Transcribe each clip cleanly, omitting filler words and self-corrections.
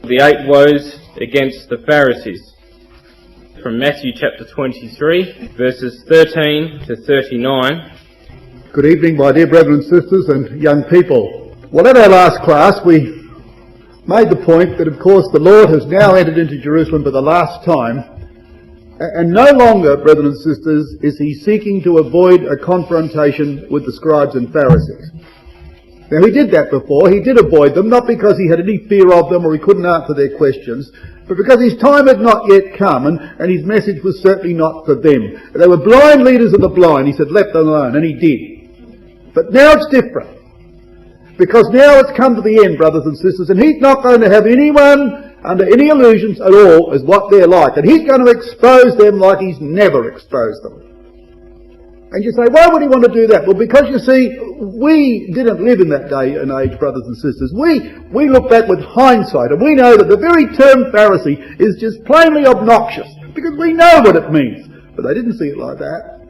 The 8 woes against the Pharisees, from Matthew chapter 23, verses 13 to 39. Good evening, my dear brethren and sisters and young people. Well, at our last class we made the point that, of course, the Lord has now entered into Jerusalem for the last time, and no longer, brethren and sisters, is he seeking to avoid a confrontation with the scribes and Pharisees. Now, he did that before. He did avoid them, not because he had any fear of them or he couldn't answer their questions, but because his time had not yet come, and his message was certainly not for them. They were blind leaders of the blind. He said, let them alone, and he did. But now it's different, because now it's come to the end, brothers and sisters, and he's not going to have anyone under any illusions at all as what they're like, and he's going to expose them like he's never exposed them. And you say, why would he want to do that? Well, because you see, we didn't live in that day and age, brothers and sisters. We look back with hindsight, and we know that the very term Pharisee is just plainly obnoxious, because we know what it means. But they didn't see it like that.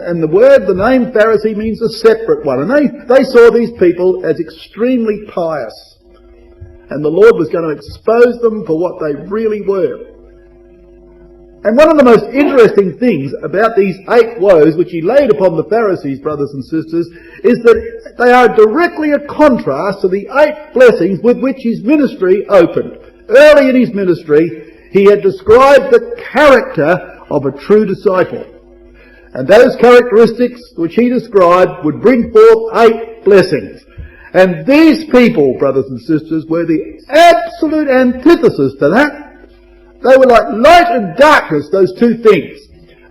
And the name Pharisee means a separate one. And they saw these people as extremely pious. And the Lord was going to expose them for what they really were. And one of the most interesting things about these 8 woes which he laid upon the Pharisees, brothers and sisters, is that they are directly a contrast to the 8 blessings with which his ministry opened. Early in his ministry, he had described the character of a true disciple. And those characteristics which he described would bring forth 8 blessings. And these people, brothers and sisters, were the absolute antithesis to that. They were like light and darkness, those two things.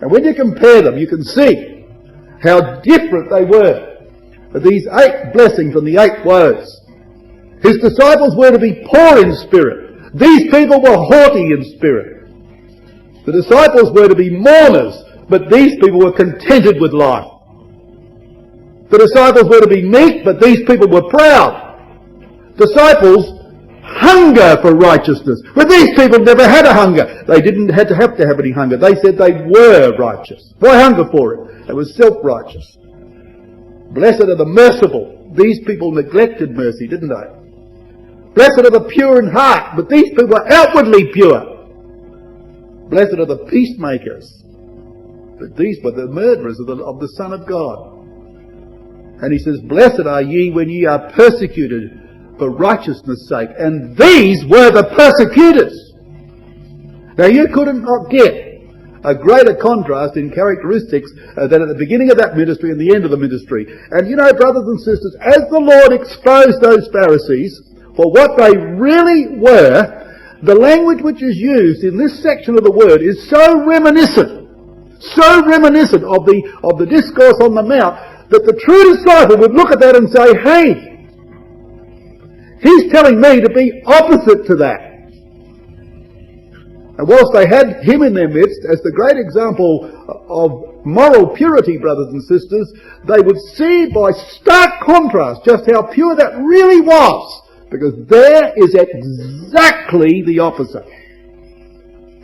And when you compare them, you can see how different they were. These 8 blessings and the 8 woes. His disciples were to be poor in spirit. These people were haughty in spirit. The disciples were to be mourners, but these people were contented with life. The disciples were to be meek, but these people were proud. Disciples hunger for righteousness, but these people never had a hunger. They didn't have to have any hunger. They said they were righteous. Why hunger for it? They were self-righteous. Blessed are the merciful. These people neglected mercy, didn't they? Blessed are the pure in heart, but these people were outwardly pure. Blessed are the peacemakers, but these were the murderers of the Son of God. And he says, blessed are ye when ye are persecuted for righteousness' sake. And these were the persecutors. Now, you couldn't not get a greater contrast in characteristics than at the beginning of that ministry and the end of the ministry. And you know, brothers and sisters, as the Lord exposed those Pharisees for what they really were, the language which is used in this section of the word is so reminiscent of the discourse on the Mount, that the true disciple would look at that and say, hey, he's telling me to be opposite to that. And whilst they had him in their midst as the great example of moral purity, brothers and sisters, they would see by stark contrast just how pure that really was, because there is exactly the opposite.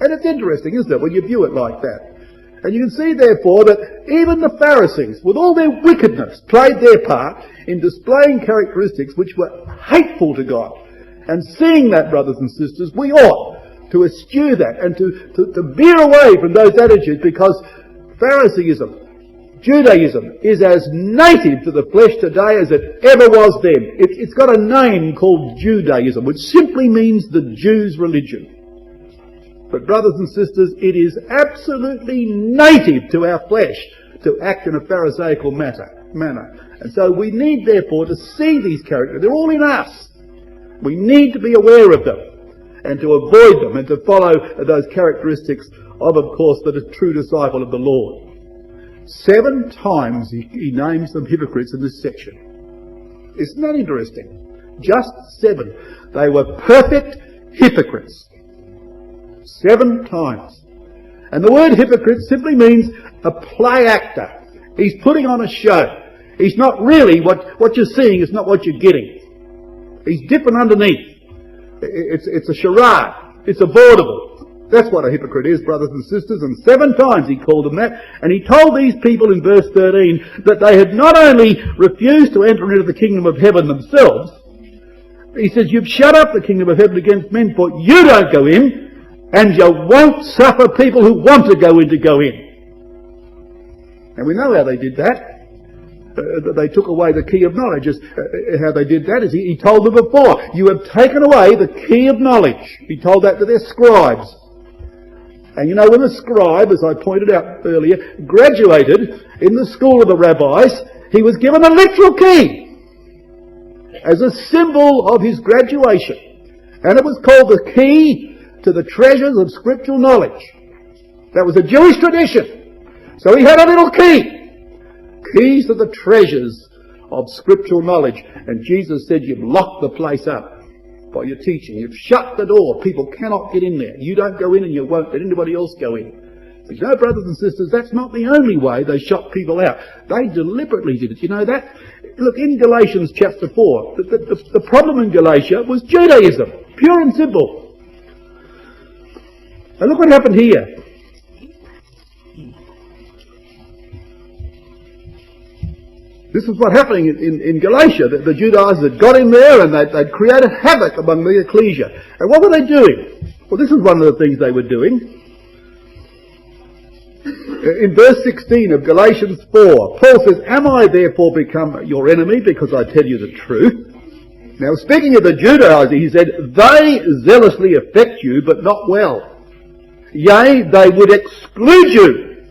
And it's interesting, isn't it, when you view it like that? And you can see, therefore, that even the Pharisees, with all their wickedness, played their part in displaying characteristics which were hateful to God. And seeing that, brothers and sisters, we ought to eschew that and to veer away from those attitudes, because Phariseeism, Judaism, is as native to the flesh today as it ever was then. It's got a name called Judaism, which simply means the Jews' religion. But brothers and sisters, it is absolutely native to our flesh to act in a pharisaical manner. And so we need, therefore, to see these characters. They're all in us. We need to be aware of them and to avoid them and to follow those characteristics of course, the true disciple of the Lord. 7 times he names them hypocrites in this section. Isn't that interesting? Just 7. They were perfect hypocrites. 7 times. And the word hypocrite simply means a play actor. He's putting on a show. He's not really, what you're seeing is not what you're getting. He's different underneath. It's a charade. It's a vaudeville. That's what a hypocrite is, brothers and sisters. And 7 times he called them that. And he told these people in verse 13 that they had not only refused to enter into the kingdom of heaven themselves, He says, you've shut up the kingdom of heaven against men, for you don't go in, and you won't suffer people who want to go in to go in. And we know how they did that. They took away the key of knowledge. How they did that is he told them before, you have taken away the key of knowledge. He told that to their scribes. And you know, when a scribe, as I pointed out earlier, graduated in the school of the rabbis, he was given a literal key as a symbol of his graduation. And it was called the key to the treasures of scriptural knowledge. That was a Jewish tradition. So he had a little key. Keys to the treasures of scriptural knowledge. And Jesus said, you've locked the place up by your teaching. You've shut the door. People cannot get in there. You don't go in and you won't let anybody else go in. But you know, brothers and sisters, that's not the only way they shut people out. They deliberately did it. You know that? Look, in Galatians chapter 4, the problem in Galatia was Judaism. Pure and simple. And look what happened here. This is what happened in Galatia. The Judaizers had got in there and they'd created havoc among the ecclesia. And what were they doing? Well, this is one of the things they were doing. In verse 16 of Galatians 4, Paul says, am I therefore become your enemy because I tell you the truth? Now, speaking of the Judaizers, he said, they zealously affect you, but not well. Yea, they would exclude you,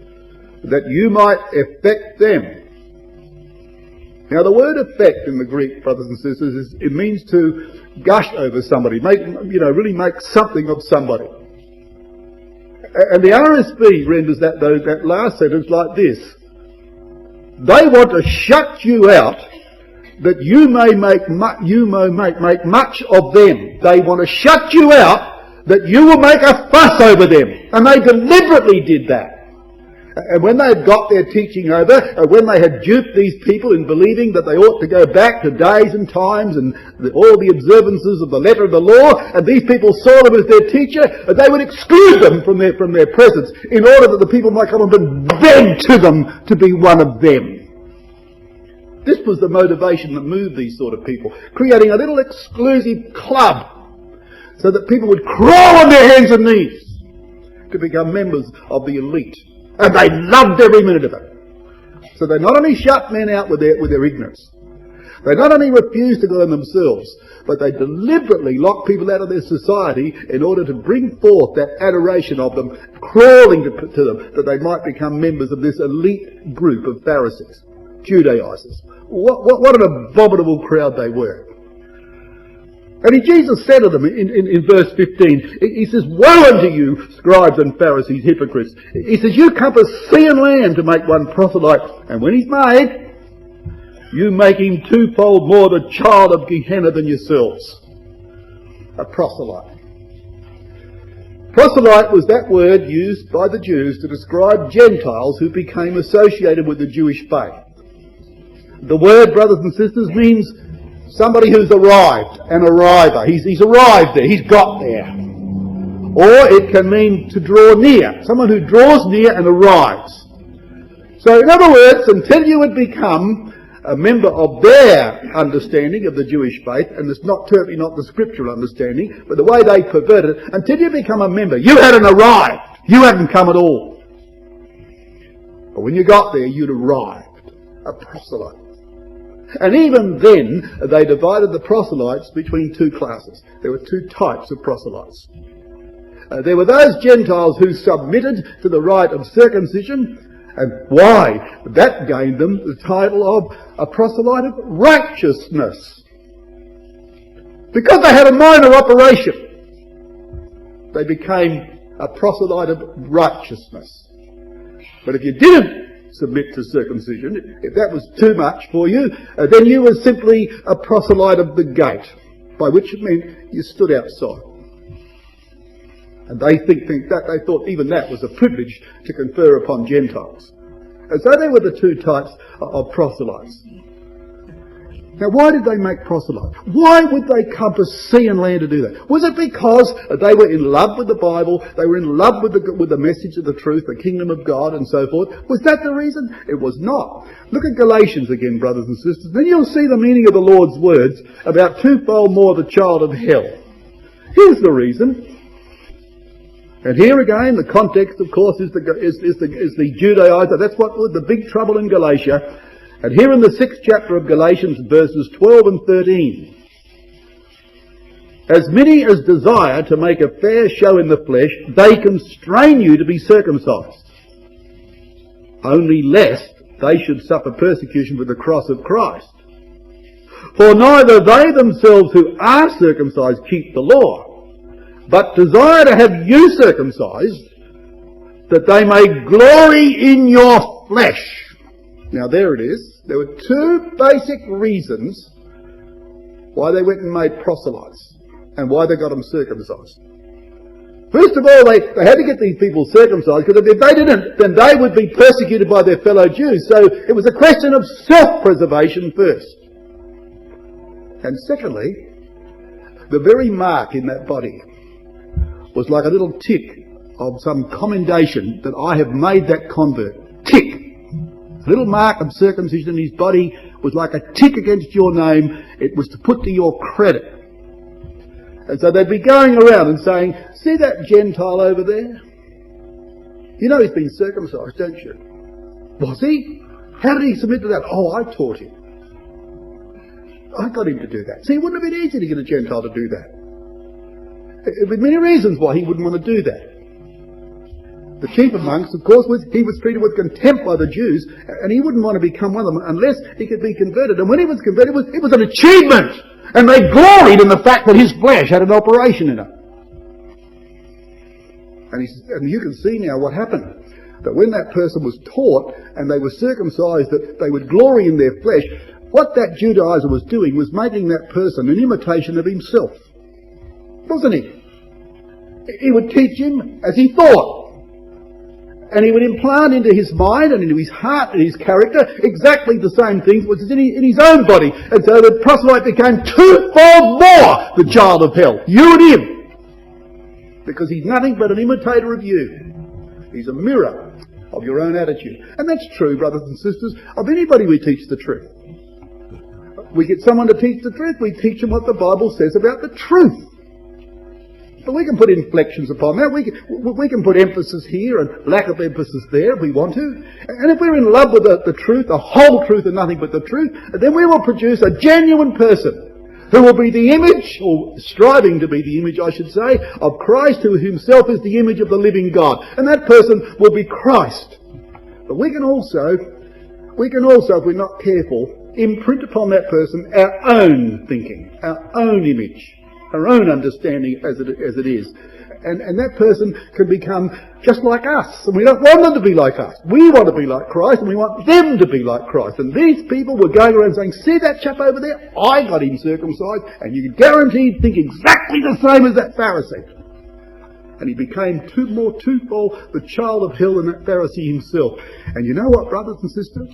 that you might affect them. Now, the word affect in the Greek, brothers and sisters, it means to gush over somebody, really make something of somebody. And the RSV renders that last sentence like this. They want to shut you out that you may make much of them. They want to shut you out that you will make a fuss over them. And they deliberately did that. And when they had got their teaching over, and when they had duped these people in believing that they ought to go back to days and times and all the observances of the letter of the law, and these people saw them as their teacher, they would exclude them from their presence in order that the people might come up and beg to them to be one of them. This was the motivation that moved these sort of people, creating a little exclusive club so that people would crawl on their hands and knees to become members of the elite. And they loved every minute of it. So they not only shut men out with their ignorance, they not only refused to go in themselves, but they deliberately locked people out of their society in order to bring forth that adoration of them, crawling to them, that they might become members of this elite group of Pharisees, Judaizers. What an abominable crowd they were. And Jesus said to them in verse 15, he says, woe unto you, scribes and Pharisees, hypocrites. He says, you compass sea and land to make one proselyte, and when he's made, you make him twofold more the child of Gehenna than yourselves. A proselyte. Proselyte was that word used by the Jews to describe Gentiles who became associated with the Jewish faith. The word, brothers and sisters, means somebody who's arrived, an arriver. He's arrived there, he's got there. Or it can mean to draw near, someone who draws near and arrives. So in other words, until you had become a member of their understanding of the Jewish faith, and it's certainly not the scriptural understanding, but the way they perverted it, until you become a member, you hadn't arrived. You hadn't come at all. But when you got there, you'd arrived. A proselyte. And even then, they divided the proselytes between two classes. There were two types of proselytes. There were those Gentiles who submitted to the rite of circumcision, and why? That gained them the title of a proselyte of righteousness. Because they had a minor operation, they became a proselyte of righteousness. But if you didn't submit to circumcision, if that was too much for you, then you were simply a proselyte of the gate, by which it meant you stood outside. And they thought even that was a privilege to confer upon Gentiles. And so there were the two types of proselytes. Now, why did they make proselytes? Why would they compass sea and land to do that? Was it because they were in love with the Bible, they were in love with the message of the truth, the kingdom of God and so forth? Was that the reason? It was not. Look at Galatians again, brothers and sisters. Then you'll see the meaning of the Lord's words about twofold more the child of hell. Here's the reason. And here again, the context, of course, is the Judaizer. That's what was the big trouble in Galatia. And here in the 6th chapter of Galatians, verses 12 and 13. As many as desire to make a fair show in the flesh, they constrain you to be circumcised, only lest they should suffer persecution for the cross of Christ. For neither they themselves who are circumcised keep the law, but desire to have you circumcised, that they may glory in your flesh. Now there it is. There were two basic reasons why they went and made proselytes and why they got them circumcised. First of all, they had to get these people circumcised, because if they didn't, then they would be persecuted by their fellow Jews. So it was a question of self-preservation first. And secondly, the very mark in that body was like a little tick of some commendation that I have made that convert. Tick. A little mark of circumcision in his body was like a tick against your name. It was to put to your credit. And so they'd be going around and saying, see that Gentile over there? You know he's been circumcised, don't you? Was he? How did he submit to that? Oh, I taught him. I got him to do that. See, it wouldn't have been easy to get a Gentile to do that. There were many reasons why he wouldn't want to do that. The chief amongst, of course, he was treated with contempt by the Jews, and he wouldn't want to become one of them unless he could be converted. And when he was converted, it was an achievement. And they gloried in the fact that his flesh had an operation in it. And you can see now what happened. That when that person was taught and they were circumcised, that they would glory in their flesh, what that Judaizer was doing was making that person an imitation of himself. Wasn't he? He would teach him as he thought. And he would implant into his mind and into his heart and his character exactly the same things which is in his own body. And so the proselyte became twofold more the child of hell. You and him. Because he's nothing but an imitator of you. He's a mirror of your own attitude. And that's true, brothers and sisters, of anybody we teach the truth. We get someone to teach the truth, we teach them what the Bible says about the truth. But we can put inflections upon that. We can put emphasis here and lack of emphasis there if we want to. And if we're in love with the truth, the whole truth and nothing but the truth, then we will produce a genuine person who will be the image, or striving to be the image, I should say, of Christ, who himself is the image of the living God. And that person will be Christ. But we can also, if we're not careful, imprint upon that person our own thinking, our own image, our own understanding as it is. And that person can become just like us. And we don't want them to be like us. We want to be like Christ, and we want them to be like Christ. And these people were going around saying, see that chap over there? I got him circumcised, and you can guaranteed think exactly the same as that Pharisee. And he became twofold the child of hell than that Pharisee himself. And you know what, brothers and sisters?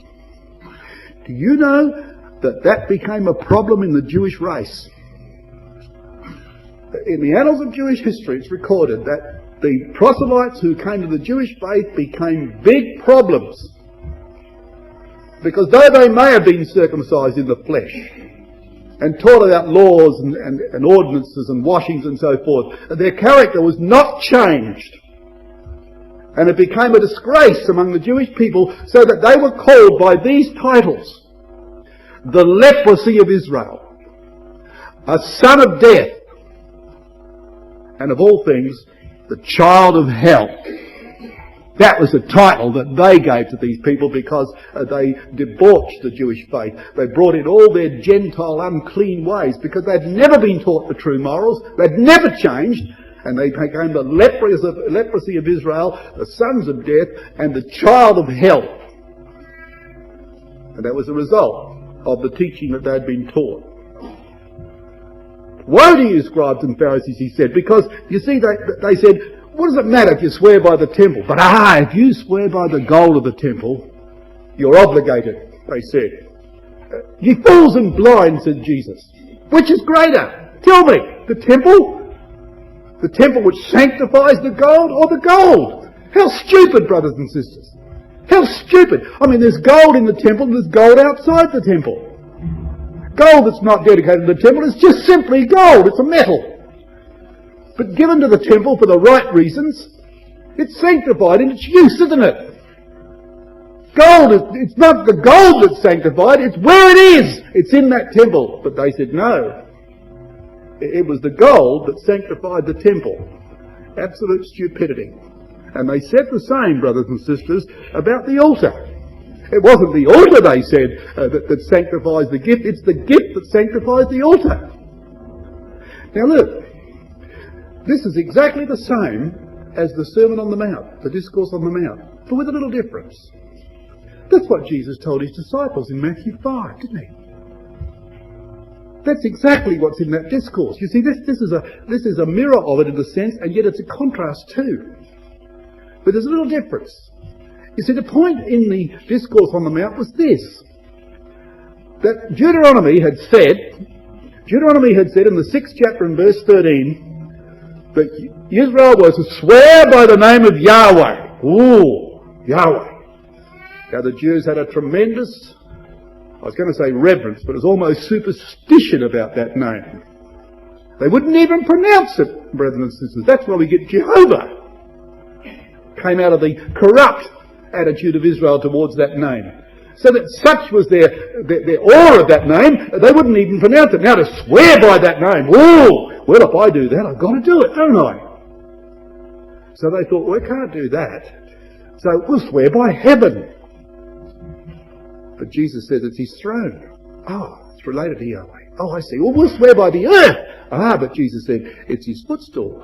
Do you know that became a problem in the Jewish race? In the annals of Jewish history, it's recorded that the proselytes who came to the Jewish faith became big problems. Because though they may have been circumcised in the flesh and taught about laws and ordinances and washings and so forth, their character was not changed. And it became a disgrace among the Jewish people, so that they were called by these titles: the leprosy of Israel, a son of death, and of all things, the child of hell. That was the title that they gave to these people, because they debauched the Jewish faith. They brought in all their Gentile unclean ways, because they'd never been taught the true morals. They'd never changed. And they became the leprosy of Israel, the sons of death, and the child of hell. And that was the result of the teaching that they'd been taught. Woe to you, scribes and Pharisees, he said, because, you see, they said, what does it matter if you swear by the temple? But if you swear by the gold of the temple, you're obligated, they said. "Ye fools and blind," said Jesus. "Which is greater? Tell me, the temple? The temple which sanctifies the gold, or the gold?" How stupid, brothers and sisters. How stupid. I mean, there's gold in the temple and there's gold outside the temple. Gold that's not dedicated to the temple is just simply gold. It's a metal. But given to the temple for the right reasons, it's sanctified in its use, isn't it? Gold, it's not the gold that's sanctified, it's where it is. It's in that temple. But they said no. It was the gold that sanctified the temple. Absolute stupidity. And they said the same, brothers and sisters, about the altar. It wasn't the altar, they said, that sanctifies the gift. It's the gift that sanctifies the altar. Now look, this is exactly the same as the Sermon on the Mount, the Discourse on the Mount, but with a little difference. That's what Jesus told his disciples in Matthew 5, didn't he? That's exactly what's in that discourse. You see, this is a mirror of it in a sense, and yet it's a contrast too. But there's a little difference. You see, the point in the Discourse on the Mount was this, that Deuteronomy had said in the 6th chapter and verse 13, that Israel was to swear by the name of Yahweh. Ooh, Yahweh. Now the Jews had a tremendous, I was going to say reverence, but it was almost superstition about that name. They wouldn't even pronounce it, brothers and sisters. That's why we get Jehovah. Came out of the corrupt attitude of Israel towards that name. So that such was their awe of that name, they wouldn't even pronounce it. Now to swear by that name, oh, well, if I do that, I've got to do it, don't I? So they thought, well, we can't do that. So we'll swear by heaven. But Jesus says it's his throne. Oh, it's related to Yahweh. Oh, I see. Well, we'll swear by the earth. But Jesus said it's his footstool.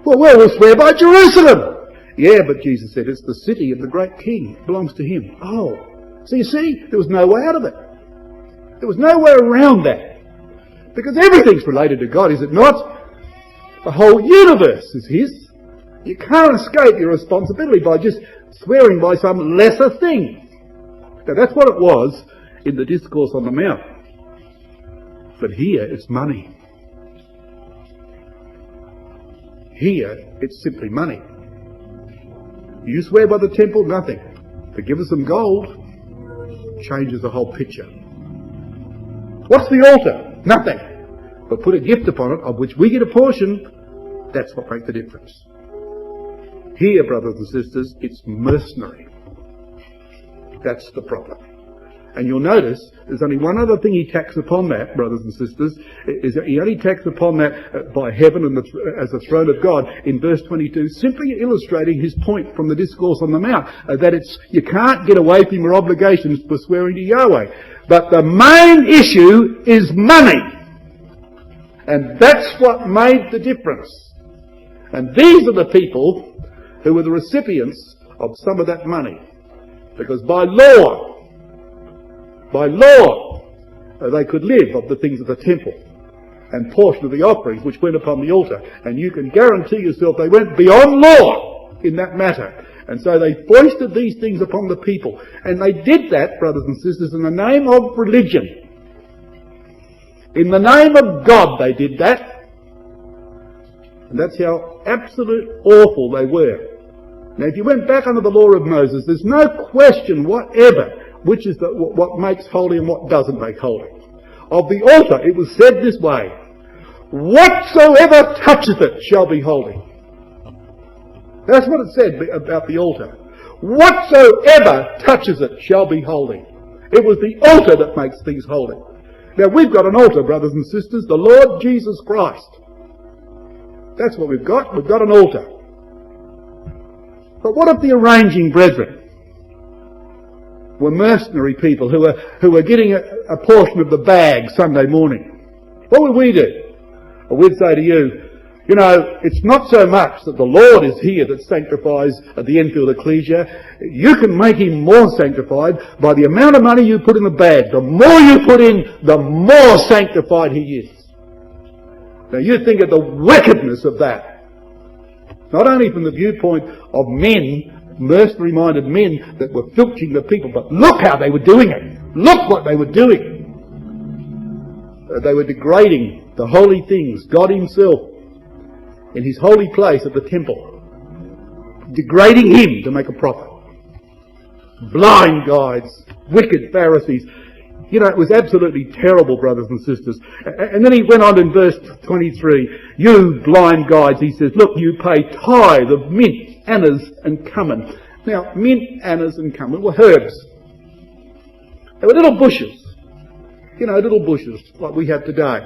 Well, we'll swear by Jerusalem. Yeah, but Jesus said it's the city of the great king. It belongs to him. Oh, so you see, there was no way out of it. There was no way around that. Because everything's related to God, is it not? The whole universe is his. You can't escape your responsibility by just swearing by some lesser thing. Now that's what it was in the Discourse on the Mount. But here it's money. Here it's simply money. You swear by the temple, nothing. But give us some gold, changes the whole picture. What's the altar? Nothing. But put a gift upon it, of which we get a portion, that's what makes the difference. Here, brothers and sisters, it's mercenary. That's the problem. And you'll notice there's only one other thing he tacks upon that, brothers and sisters, is that he only tacks upon that by heaven and as the throne of God in verse 22, simply illustrating his point from the Discourse on the Mount, that you can't get away from your obligations for swearing to Yahweh. But the main issue is money. And that's what made the difference. And these are the people who were the recipients of some of that money. Because by law, they could live of the things of the temple and portion of the offerings which went upon the altar. And you can guarantee yourself they went beyond law in that matter. And so they foisted these things upon the people. And they did that, brothers and sisters, in the name of religion. In the name of God they did that. And that's how absolute awful they were. Now if you went back under the law of Moses, there's no question whatever which is what makes holy and what doesn't make holy. Of the altar, it was said this way, whatsoever toucheth it shall be holy. That's what it said about the altar. Whatsoever touches it shall be holy. It was the altar that makes things holy. Now we've got an altar, brothers and sisters, the Lord Jesus Christ. That's what we've got. We've got an altar. But what of the arranging brethren? Were mercenary people who were getting a portion of the bag Sunday morning. What would we do? Well, we'd say to you, you know, it's not so much that the Lord is here that sanctifies the Enfield ecclesia. You can make him more sanctified by the amount of money you put in the bag. The more you put in, the more sanctified he is. Now you think of the wickedness of that. Not only from the viewpoint of men mercenary-minded men that were filching the people. But look how they were doing it. Look what they were doing. They were degrading the holy things, God himself, in his holy place at the temple. Degrading him to make a profit. Blind guides, wicked Pharisees. You know, it was absolutely terrible, brothers and sisters. And then he went on in verse 23, you blind guides, he says, look, you pay tithe of mint, anise and cumin. Now, mint, anise and cumin were herbs. They were little bushes. You know, little bushes like we have today.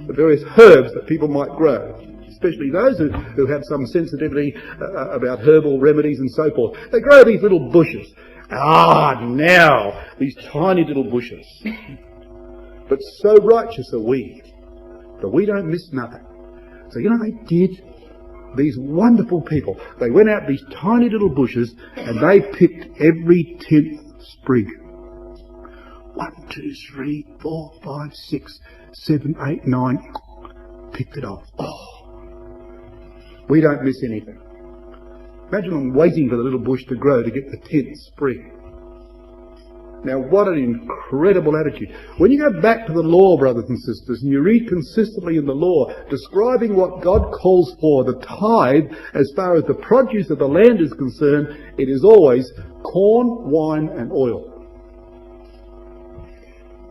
The various herbs that people might grow. Especially those who have some sensitivity about herbal remedies and so forth. They grow these little bushes. Now, these tiny little bushes. But so righteous are we, that we don't miss nothing. So you know what they did? These wonderful people, they went out these tiny little bushes and they picked every 10th sprig. 1, 2, 3, 4, 5, 6, 7, 8, 9. Picked it off. We don't miss anything. Imagine I'm waiting for the little bush to grow to get the 10th sprig. Now what an incredible attitude. When you go back to the law, brothers and sisters, and you read consistently in the law describing what God calls for, the tithe, as far as the produce of the land is concerned, it is always corn, wine and oil.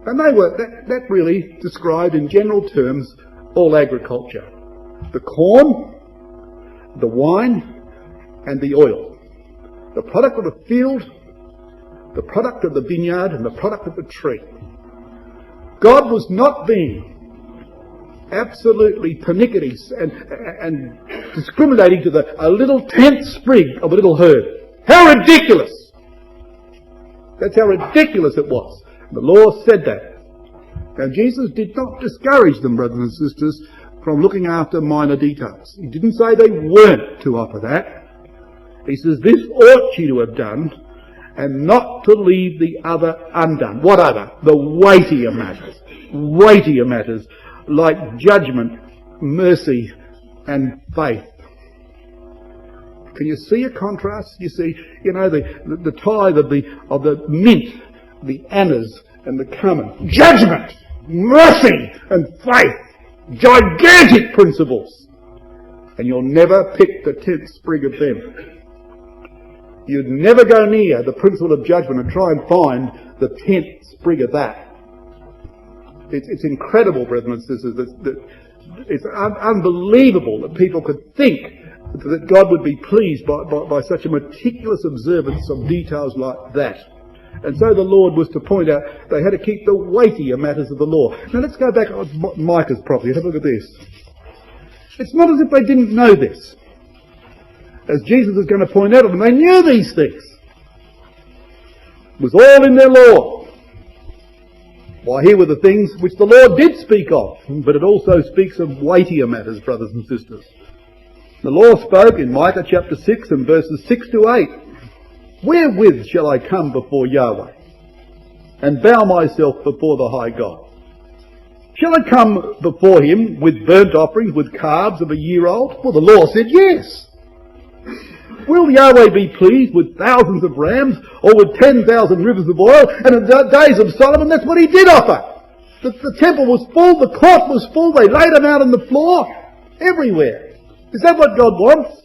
And that really described in general terms all agriculture. The corn, the wine and the oil. The product of the field, the product of the vineyard and the product of the tree. God was not being absolutely pernickety and discriminating to a little 10th sprig of a little herb. How ridiculous! That's how ridiculous it was. The law said that. Now Jesus did not discourage them, brothers and sisters, from looking after minor details. He didn't say they weren't to offer that. He says this ought you to have done, and not to leave the other undone. What other? The weightier matters. Weightier matters like judgment, mercy and faith. Can you see a contrast? You see, you know, the tithe of the mint, the anise and the cumin. Judgment, mercy and faith. Gigantic principles. And you'll never pick the 10th sprig of them. You'd never go near the principle of judgment and try and find the 10th sprig of that. It's incredible, brethren and sisters. It's unbelievable that people could think that God would be pleased by such a meticulous observance of details like that. And so the Lord was to point out they had to keep the weightier matters of the law. Now let's go back on Micah's property. Have a look at this. It's not as if they didn't know this. As Jesus is going to point out to them, they knew these things. It was all in their law. Why, here were the things which the Lord did speak of, but it also speaks of weightier matters, brothers and sisters. The law spoke in Micah chapter 6 and verses 6 to 8. Wherewith shall I come before Yahweh, and bow myself before the high God? Shall I come before him with burnt offerings, with calves of a year old? Well, the law said yes. Will Yahweh be pleased with thousands of rams, or with 10,000 rivers of oil? And in the days of Solomon, that's what he did offer. The temple was full, the court was full, they laid them out on the floor, everywhere. Is that what God wants?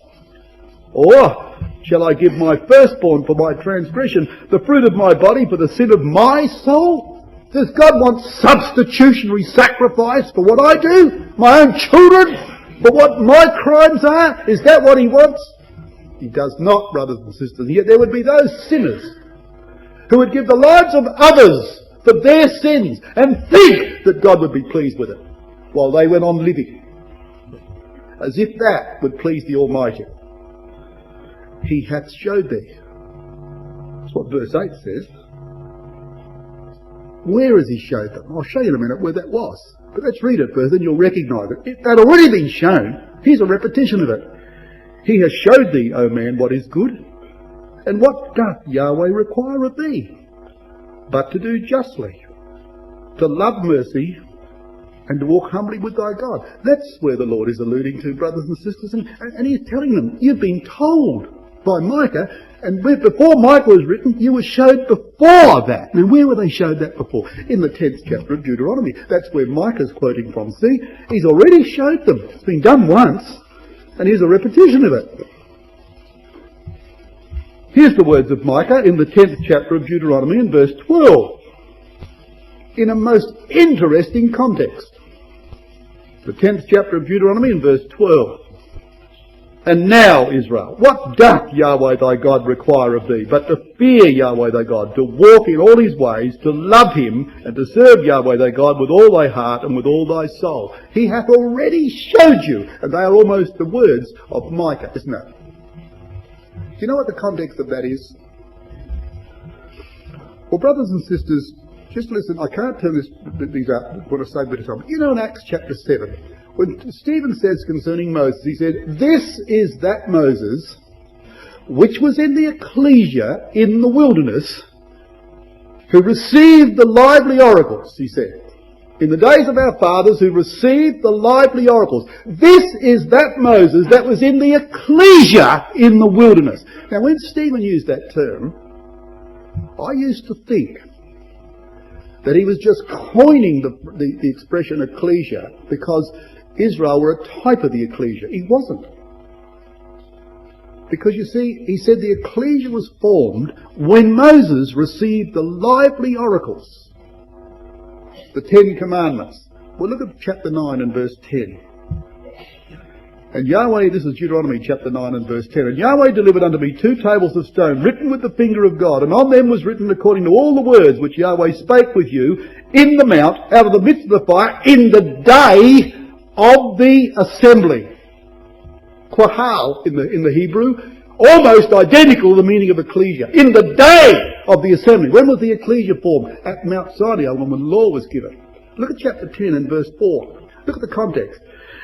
Or shall I give my firstborn for my transgression, the fruit of my body for the sin of my soul? Does God want substitutionary sacrifice for what I do? My own children? For what my crimes are? Is that what he wants? He does not, brothers and sisters. Yet there would be those sinners who would give the lives of others for their sins and think that God would be pleased with it while they went on living. As if that would please the Almighty. He hath showed thee. That's what verse 8 says. Where has he showed them? I'll show you in a minute where that was. But let's read it first, then you'll recognise it. If that had already been shown, here's a repetition of it. He has showed thee, O man, what is good. And what doth Yahweh require of thee? But to do justly, to love mercy, and to walk humbly with thy God. That's where the Lord is alluding to, brothers and sisters. And he's telling them, you've been told by Micah, and before Micah was written, you were showed before that. Now, where were they showed that before? In the 10th chapter of Deuteronomy. That's where Micah's quoting from. See, he's already showed them. It's been done once, and here's a repetition of it. Here's the words of Micah in the 10th chapter of Deuteronomy in verse 12, in a most interesting context. The 10th chapter of Deuteronomy in verse 12. And now, Israel, what doth Yahweh thy God require of thee, but to fear Yahweh thy God, to walk in all his ways, to love him, and to serve Yahweh thy God with all thy heart and with all thy soul? He hath already showed you, and they are almost the words of Micah, isn't it? Do you know what the context of that is? Well, brothers and sisters, just listen, I can't turn these out when I say a bit of time. You know, in Acts chapter 7, when Stephen says concerning Moses, he said, this is that Moses which was in the ecclesia in the wilderness, who received the lively oracles, he said. In the days of our fathers, who received the lively oracles. This is that Moses that was in the ecclesia in the wilderness. Now, when Stephen used that term, I used to think that he was just coining the expression ecclesia because Israel were a type of the ecclesia. He wasn't. Because you see, he said the ecclesia was formed when Moses received the lively oracles, the 10 Commandments. Well, look at chapter 9 and verse 10. And Yahweh, this is Deuteronomy chapter 9 and verse 10, and Yahweh delivered unto me 2 tables of stone, written with the finger of God, and on them was written according to all the words which Yahweh spake with you in the mount, out of the midst of the fire, in the day of the assembly. Quahal in the Hebrew, almost identical to the meaning of ecclesia. In the day of the assembly. When was the ecclesia formed? At Mount Sinai, when the law was given. Look at chapter 10 and verse 4. Look at the context.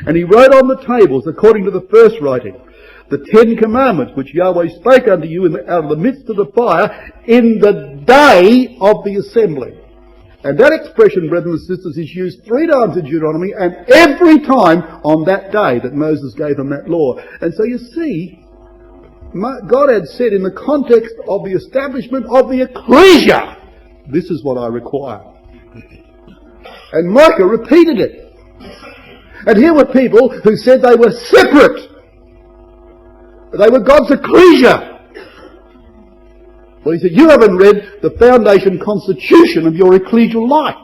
And he wrote on the tables, according to the first writing, the 10 Commandments, which Yahweh spake unto you out of the midst of the fire, in the day of the assembly. And that expression, brethren and sisters, is used 3 times in Deuteronomy, and every time on that day that Moses gave them that law. And so you see, God had said in the context of the establishment of the ecclesia, this is what I require. And Micah repeated it. And here were people who said they were separate. They were God's ecclesia. Well, he said, you haven't read the foundation constitution of your ecclesial life,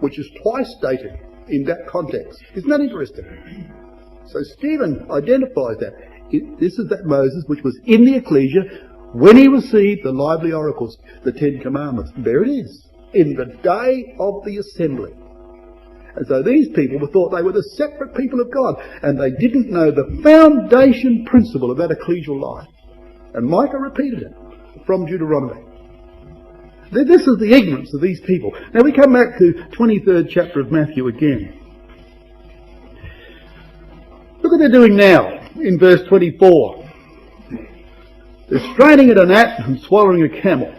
which is twice stated in that context. Isn't that interesting? So Stephen identifies that. This is that Moses which was in the ecclesia when he received the lively oracles, the 10 Commandments. There it is, in the day of the assembly. And so these people thought they were the separate people of God, and they didn't know the foundation principle of that ecclesial life. And Micah repeated it from Deuteronomy. This is the ignorance of these people. Now we come back to 23rd chapter of Matthew again. Look what they're doing now in verse 24. They're straining at a gnat and swallowing a camel.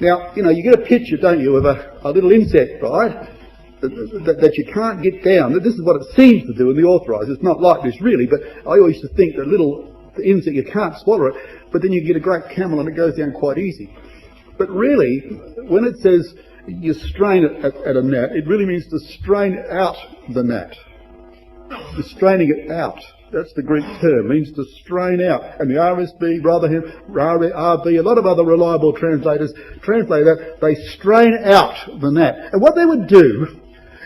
Now, you know, you get a picture, don't you, of a little insect, right? That you can't get down. This is what it seems to do in the authorised. It's not like this really, but I always used to think that little insect, you can't swallow it, but then you get a great camel and it goes down quite easy. But really, when it says you strain it at a gnat, it really means to strain out the gnat. You're straining it out. That's the Greek term, means to strain out. And the RSB, RB, a lot of other reliable translators translate that. They strain out the gnat. And what they would do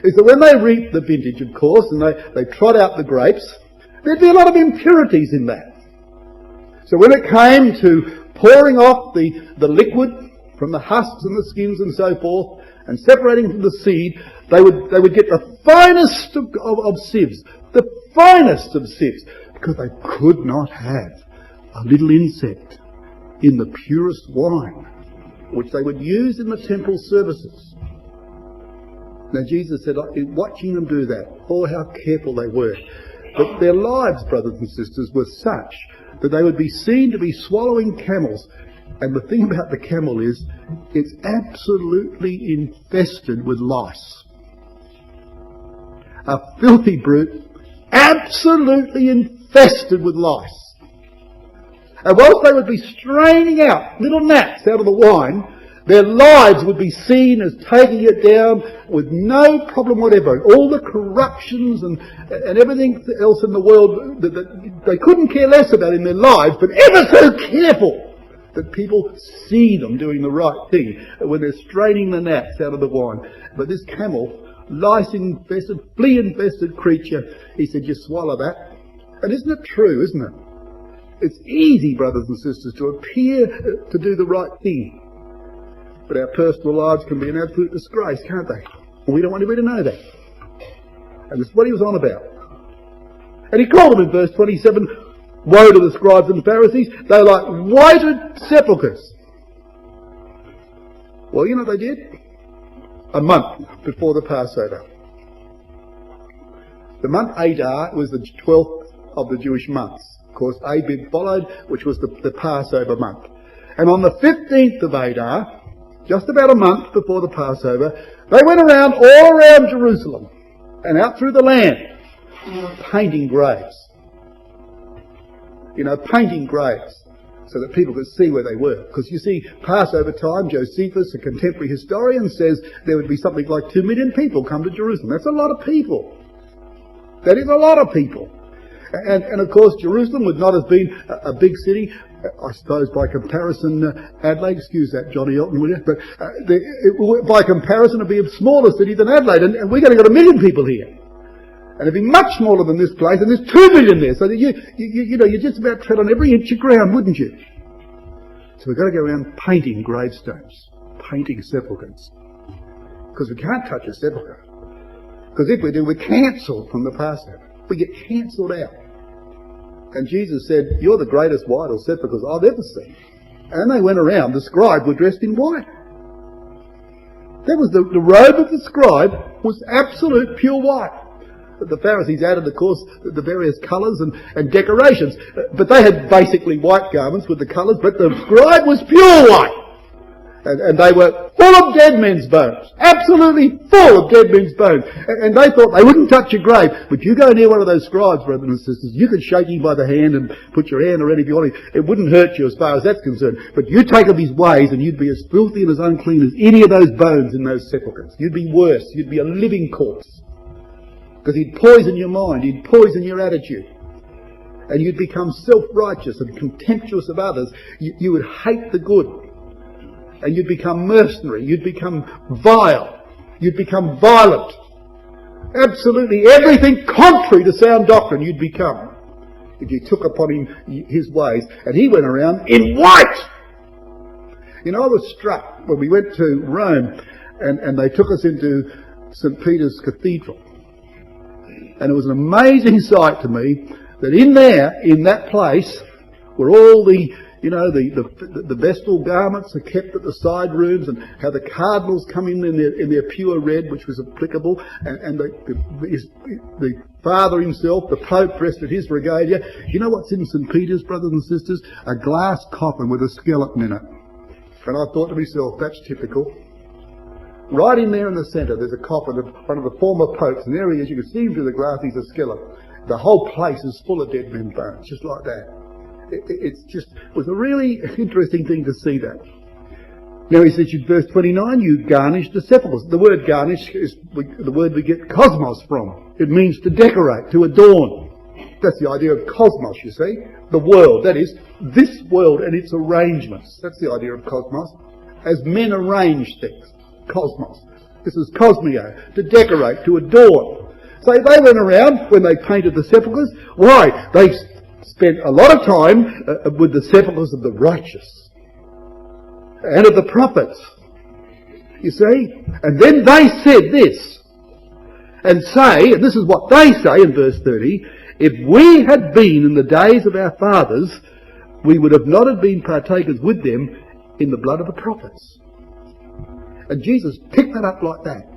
is that when they reap the vintage, of course, and they trot out the grapes, there'd be a lot of impurities in that. So when it came to pouring off the liquid from the husks and the skins and so forth, and separating from the seed, they would get the finest of sieves, the finest of sieves, because they could not have a little insect in the purest wine, which they would use in the temple services. Now Jesus said, watching them do that, oh how careful they were. But their lives, brothers and sisters, were such that they would be seen to be swallowing camels. And the thing about the camel is, it's absolutely infested with lice. A filthy brute, absolutely infested with lice. And whilst they would be straining out little gnats out of the wine, their lives would be seen as taking it down with no problem whatever. All the corruptions and everything else in the world that they couldn't care less about in their lives, but ever so careful that people see them doing the right thing when they're straining the gnats out of the wine. But this camel, lice-infested, flea-infested creature, he said, you swallow that. And isn't it true, isn't it? It's easy, brothers and sisters, to appear to do the right thing. But our personal lives can be an absolute disgrace, can't they? And we don't want anybody to know that. And that's what he was on about. And he called them in verse 27, woe to the scribes and Pharisees, they're like whited sepulchres. Well, you know what they did? A month before the Passover. The month Adar was the 12th of the Jewish months. Of course, Abib followed, which was the Passover month. And on the 15th of Adar, just about a month before the Passover, they went around all around Jerusalem and out through the land, painting graves. You know, painting graves so that people could see where they were. Because you see, Passover time, Josephus, a contemporary historian, says there would be something like 2 million people come to Jerusalem. That's a lot of people. That is a lot of people. And of course, Jerusalem would not have been a big city. I suppose by comparison, Adelaide, excuse that, Johnny Elton, will you? But by comparison, it'd be a smaller city than Adelaide, and we've only got 1 million people here. And it'd be much smaller than this place, and there's 2 million there, so that you know, you'd just about tread on every inch of ground, wouldn't you? So we've got to go around painting gravestones, painting sepulchres. Because we can't touch a sepulchre. Because if we do, we're cancelled from the Passover. We get cancelled out. And Jesus said, you're the greatest white or sepulchres I've ever seen. And they went around. The scribe were dressed in white. That was the robe of the scribe was absolute pure white. The Pharisees added, of course, the various colours and decorations. But they had basically white garments with the colours, but the scribe was pure white. And they were full of dead men's bones. Absolutely full of dead men's bones. And they thought they wouldn't touch a grave. But you go near one of those scribes, brothers and sisters, you could shake him by the hand and put your hand around if you want. It wouldn't hurt you as far as that's concerned. But you take up his ways and you'd be as filthy and as unclean as any of those bones in those sepulchres. You'd be worse. You'd be a living corpse. Because he'd poison your mind. He'd poison your attitude. And you'd become self-righteous and contemptuous of others. You would hate the good. And you'd become mercenary, you'd become vile, you'd become violent. Absolutely everything contrary to sound doctrine you'd become if you took upon him his ways. And he went around in white. You know, I was struck when we went to Rome and they took us into St. Peter's Cathedral. And it was an amazing sight to me that in there, in that place, were all the the vestal garments are kept at the side rooms, and how the cardinals come in their pure red, which was applicable, and the Father himself, the Pope, dressed in his regalia. You know what's in St. Peter's, brothers and sisters? A glass coffin with a skeleton in it. And I thought to myself, that's typical. Right in there in the centre, there's a coffin of one of the former popes, and there he is. You can see him through the glass. He's a skeleton. The whole place is full of dead men's bones, just like that. It was a really interesting thing to see that. Now he says in verse 29, you garnish the sepulchres. The word garnish is the word we get cosmos from. It means to decorate, to adorn. That's the idea of cosmos, you see. The world, that is, this world and its arrangements. That's the idea of cosmos. As men arrange things. Cosmos. This is cosmio, to decorate, to adorn. So they went around when they painted the sepulchres. Why? They spent a lot of time with the sepulchres of the righteous and of the prophets, you see. And then they said this, and this is what they say in verse 30, if we had been in the days of our fathers, we would have not have been partakers with them in the blood of the prophets. And Jesus picked that up like that,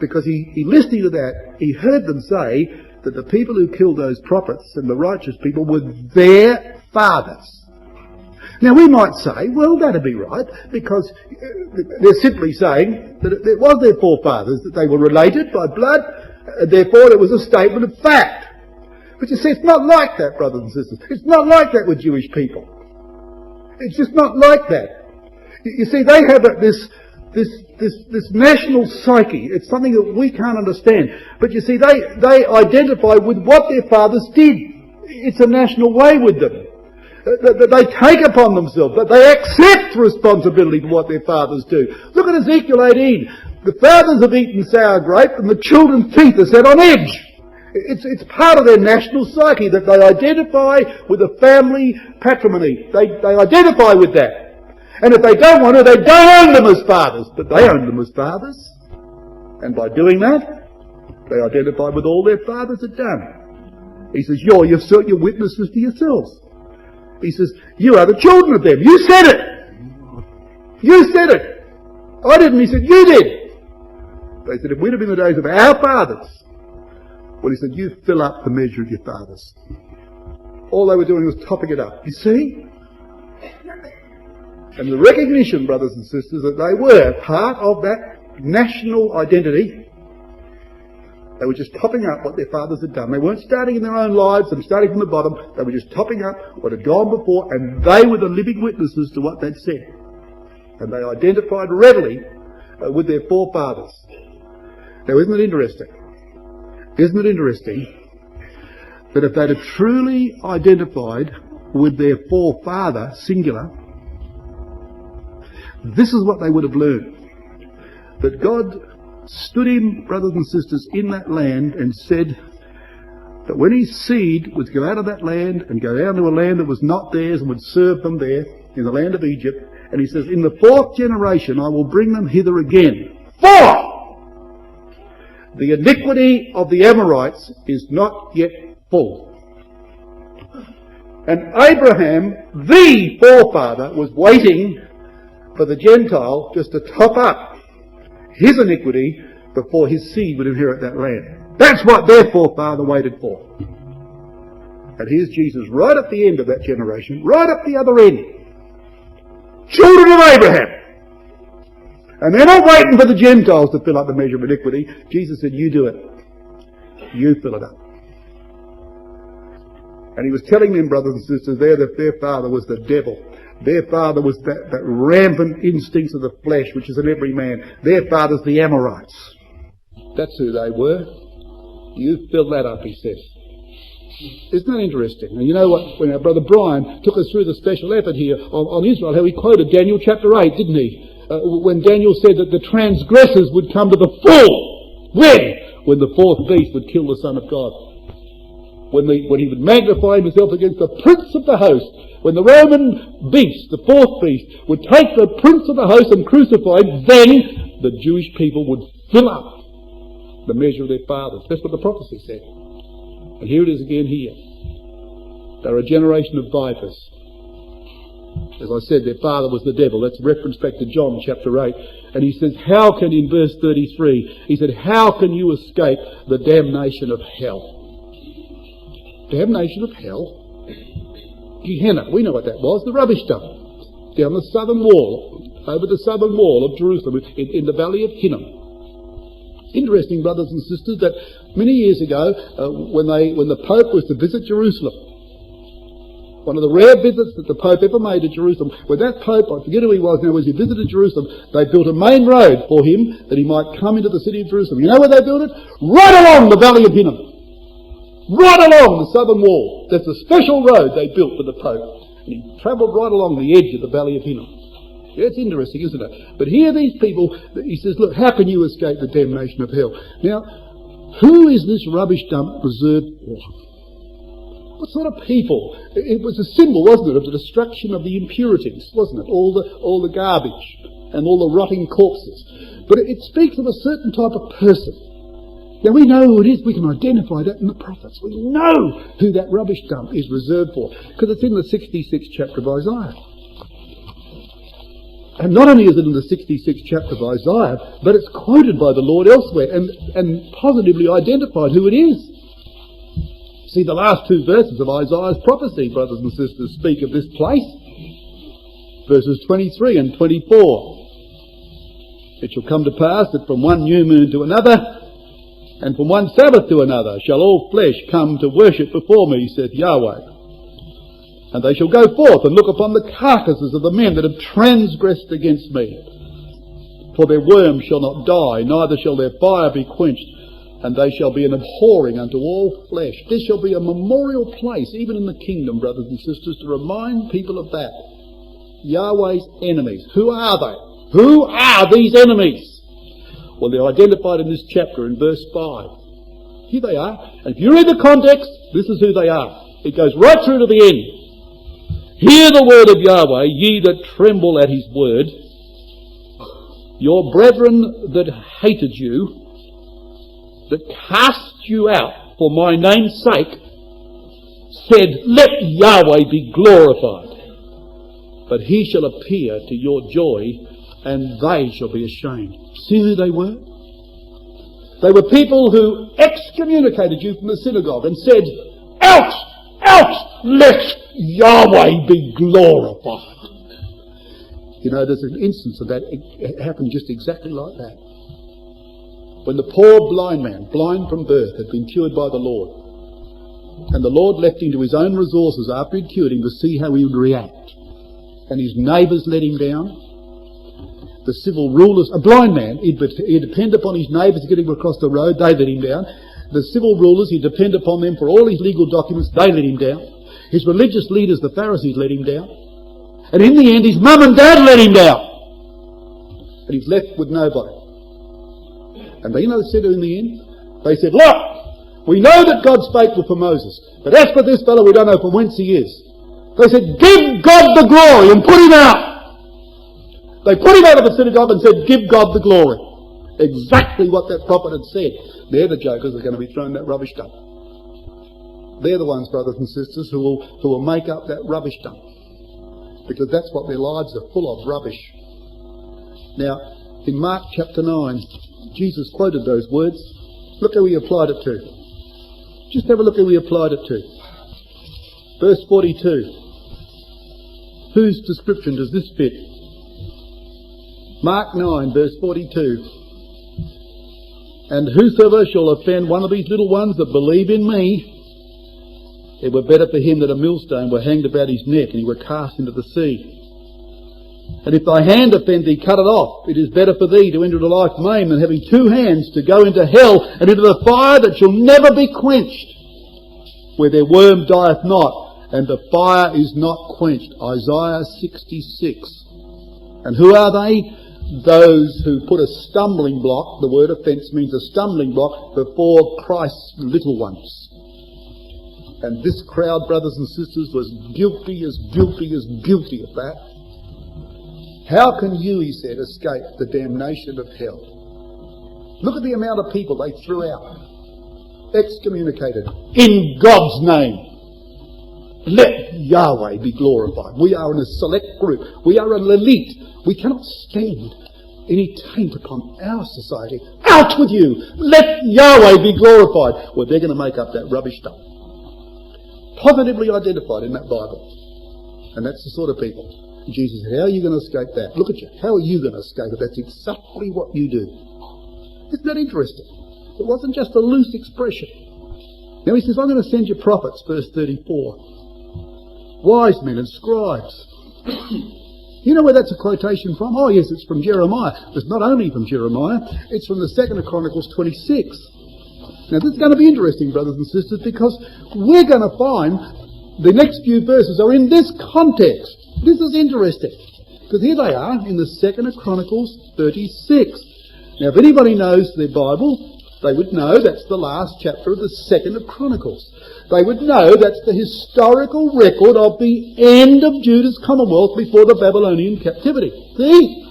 because he listening to that, he heard them say that the people who killed those prophets and the righteous people were their fathers. Now we might say, well, that'd be right, because they're simply saying that it was their forefathers, that they were related by blood, therefore it was a statement of fact. But you see, it's not like that, brothers and sisters. It's not like that with Jewish people. It's just not like that. You see, they have this national psyche. It's something that we can't understand. But you see, they identify with what their fathers did. It's a national way with them. That they take upon themselves, that they accept responsibility for what their fathers do. Look at Ezekiel 18. The fathers have eaten sour grape and the children's teeth are set on edge. It's part of their national psyche that they identify with the family patrimony. They identify with that. And if they don't want to, they don't own them as fathers. But they own them as fathers. And by doing that, they identify with all their fathers have done. He says, you're witnesses to yourselves. He says, you are the children of them. You said it. You said it. I didn't. He said, you did. They said, if we'd have been the days of our fathers. Well, he said, you fill up the measure of your fathers. All they were doing was topping it up. You see? And the recognition, brothers and sisters, that they were part of that national identity. They were just topping up what their fathers had done. They weren't starting in their own lives and starting from the bottom. They were just topping up what had gone before, and they were the living witnesses to what they'd said. And they identified readily with their forefathers. Now, isn't it interesting? Isn't it interesting that if they'd have truly identified with their forefather, singular, this is what they would have learned. That God stood in, brothers and sisters, in that land and said that when his seed would go out of that land and go down to a land that was not theirs and would serve them there in the land of Egypt, and he says, in the fourth generation I will bring them hither again. For the iniquity of the Amorites is not yet full. And Abraham, the forefather, was waiting for the Gentile just to top up his iniquity before his seed would inherit that land. That's what their forefather waited for. And here's Jesus right at the end of that generation, right at the other end. Children of Abraham. And they're not waiting for the Gentiles to fill up the measure of iniquity. Jesus said, you do it. You fill it up. And he was telling them, brothers and sisters, there that their father was the devil. Their father was that rampant instincts of the flesh, which is in every man. Their father's the Amorites. That's who they were. You fill that up, he says. Isn't that interesting? And you know what? When our brother Brian took us through the special effort here on Israel, how he quoted Daniel chapter 8, didn't he? When Daniel said that the transgressors would come to the full. When the fourth beast would kill the Son of God. When he would magnify himself against the prince of the host. When the Roman beast, the fourth beast, would take the prince of the host and crucify him, then the Jewish people would fill up the measure of their fathers. That's what the prophecy said. And here it is again here. They're a generation of vipers. As I said, their father was the devil. That's a reference back to John chapter 8. And he says, how can, in verse 33, he said, how can you escape the damnation of hell? Damnation of hell? Gehenna, we know what that was, the rubbish dump. Down the southern wall, over the southern wall of Jerusalem, in the valley of Hinnom. Interesting, brothers and sisters, that many years ago, when the Pope was to visit Jerusalem, one of the rare visits that the Pope ever made to Jerusalem, when that Pope, I forget who he was now, as he visited Jerusalem, they built a main road for him that he might come into the city of Jerusalem. You know where they built it? Right along the valley of Hinnom. Right along the southern wall. That's a special road they built for the Pope. And he travelled right along the edge of the valley of Hinnom. Yeah, it's interesting, isn't it? But here these people, he says, look, how can you escape the damnation of hell? Now, who is this rubbish dump reserved for? What sort of people? It was a symbol, wasn't it, of the destruction of the impurities, wasn't it? All the garbage and all the rotting corpses. But it speaks of a certain type of person. Now we know who it is. We can identify that in the prophets. We know who that rubbish dump is reserved for, because it's in the 66th chapter of Isaiah. And not only is it in the 66th chapter of Isaiah, but it's quoted by the Lord elsewhere and positively identified who it is. See, the last two verses of Isaiah's prophecy, brothers and sisters, speak of this place. Verses 23 and 24. It shall come to pass that from one new moon to another, And from one Sabbath to another shall all flesh come to worship before me, saith Yahweh. And they shall go forth and look upon the carcasses of the men that have transgressed against me. For their worm shall not die, neither shall their fire be quenched, and they shall be an abhorring unto all flesh. This shall be a memorial place, even in the kingdom, brothers and sisters, to remind people of that. Yahweh's enemies. Who are they? Who are these enemies? Well, they're identified in this chapter in verse 5. Here they are. And if you read the context, this is who they are. It goes right through to the end. Hear the word of Yahweh, ye that tremble at his word. Your brethren that hated you, that cast you out for my name's sake, said, let Yahweh be glorified. But he shall appear to your joy, and they shall be ashamed. See who they were? They were people who excommunicated you from the synagogue and said, out, out, let Yahweh be glorified. You know, there's an instance of that. It happened just exactly like that. When the poor blind man, blind from birth, had been cured by the Lord, and the Lord left him to his own resources after he'd cured him to see how he would react. And his neighbours let him down. The civil rulers, a blind man, he'd depend upon his neighbours to get him across the road, they let him down. The civil rulers, he'd depend upon them for all his legal documents, they let him down. His religious leaders, the Pharisees, let him down. And in the end, his mum and dad let him down. And he's left with nobody. And they, they said in the end, they said, look, we know that God's faithful for Moses, but as for this fellow, we don't know from whence he is. They said, give God the glory and put him out. They put him out of the synagogue and said, give God the glory. Exactly what that prophet had said. They're the jokers that are going to be throwing that rubbish dump. They're the ones, brothers and sisters, who will make up that rubbish dump. Because that's what their lives are full of, rubbish. Now, in Mark chapter 9, Jesus quoted those words. Look who he applied it to. Just have a look who he applied it to. Verse 42. Whose description does this fit? Mark 9, verse 42. And whosoever shall offend one of these little ones that believe in me, it were better for him that a millstone were hanged about his neck and he were cast into the sea. And if thy hand offend thee, cut it off. It is better for thee to enter into life maimed than having two hands to go into hell and into the fire that shall never be quenched, where their worm dieth not, and the fire is not quenched. Isaiah 66. And who are they? Those who put a stumbling block, the word offence means a stumbling block, before Christ's little ones. And this crowd, brothers and sisters, was guilty of that. How can you, he said, escape the damnation of hell? Look at the amount of people they threw out. Excommunicated. In God's name. Let Yahweh be glorified. We are in a select group. We are an elite. We cannot stand any taint upon our society. Out with you! Let Yahweh be glorified. Well, they're going to make up that rubbish stuff. Positively identified in that Bible. And that's the sort of people. Jesus said, how are you going to escape that? Look at you. How are you going to escape it? That's exactly what you do. Isn't that interesting? It wasn't just a loose expression. Now he says, I'm going to send you prophets, verse 34. Wise men and scribes. You know where that's a quotation from? Oh yes, it's from Jeremiah. It's not only from Jeremiah, it's from the 2nd of Chronicles 26. Now this is going to be interesting, brothers and sisters, because we're going to find the next few verses are in this context. This is interesting, because here they are in the 2nd of Chronicles 36. Now if anybody knows their Bible, they would know that's the last chapter of the 2nd of Chronicles. They would know that's the historical record of the end of Judah's commonwealth before the Babylonian captivity. See?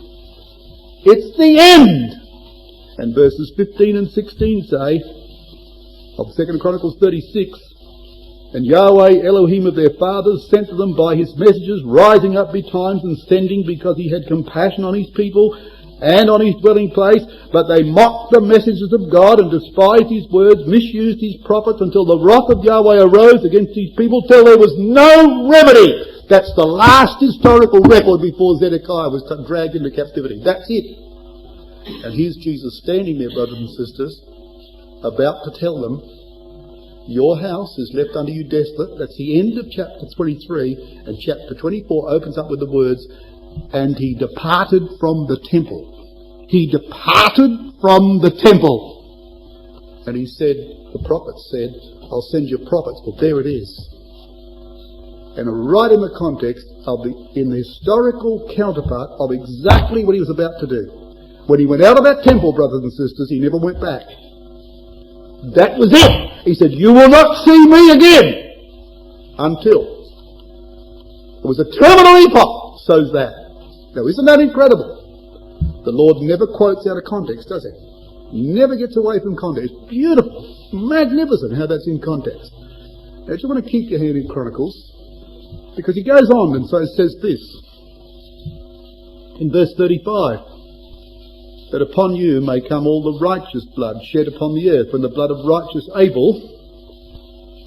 It's the end. And verses 15 and 16 say, of 2nd Chronicles 36, and Yahweh Elohim of their fathers sent to them by his messengers, rising up betimes and sending, because he had compassion on his people and on his dwelling place. But they mocked the messengers of God and despised his words, misused his prophets, until the wrath of Yahweh arose against his people, till there was no remedy. That's the last historical record before Zedekiah was dragged into captivity. That's it. And here's Jesus standing there, brothers and sisters, about to tell them, your house is left unto you desolate. That's the end of chapter 23, and chapter 24 opens up with the words, and he departed from the temple. He departed from the temple. And he said, the prophet said, I'll send you prophets. Well, there it is. And right in the context of in the historical counterpart of exactly what he was about to do. When he went out of that temple, brothers and sisters, he never went back. That was it. He said, you will not see me again until. It was a terminal epoch, so's that. Now, isn't that incredible? The Lord never quotes out of context, does he? Never gets away from context. Beautiful, magnificent how that's in context. Now, you want to keep your hand in Chronicles, because he goes on and so says this in verse 35, that upon you may come all the righteous blood shed upon the earth, when the blood of righteous Abel